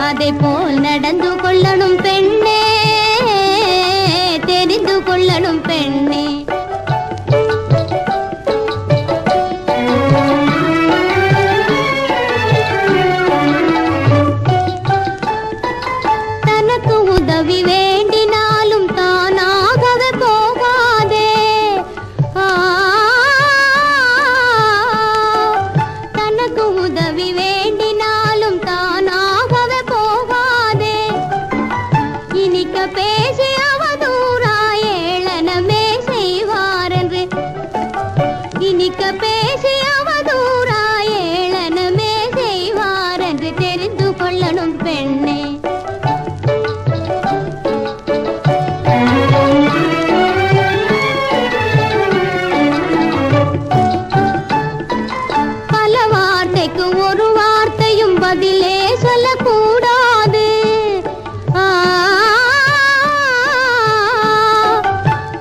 அதை போல் நடந்து கொள்ளணும் பெண்ணே, தெரிந்து கொள்ளணும் பெண்ணே. தனக்கு உதவி வேண்டினாலும் தானாகவே போகாதே. தனக்கு உதவி வேண்டினாலும் தானாகவே போகாதே. இனிக்க பேசி அவதூறாய் ஏளனமே செய்வாரென்று, இனிக்க பேசி அவதூறாய் ஏளனமே செய்வாரென்று தெரிந்து கொள்ளணும் பெண்ணே. பல வார்த்தைக்கு ஒரு வார்த்தையும் பதிலே சொல்லக்கூடாது.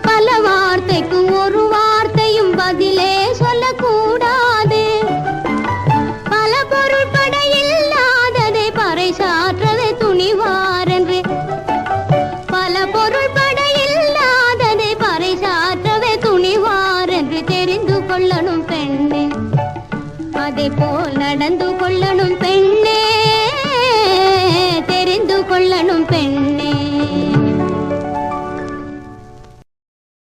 பல வார்த்தைக்கு ஒரு வார்த்தையும் பதிலே சொல்லக்கூடாது. பல பொருள்பட இல்லாததை பறைசாற்றவே துணிவாரென்று, பல பொருள்பட இல்லாததை பறைசாற்றவே துணிவாரென்று தெரிந்து கொள்ளணும் பெண்ணே. அதை போல் நடந்து கொள்ளணும் பெண்ணே, தெரிந்து கொள்ளணும் பெண்ணே.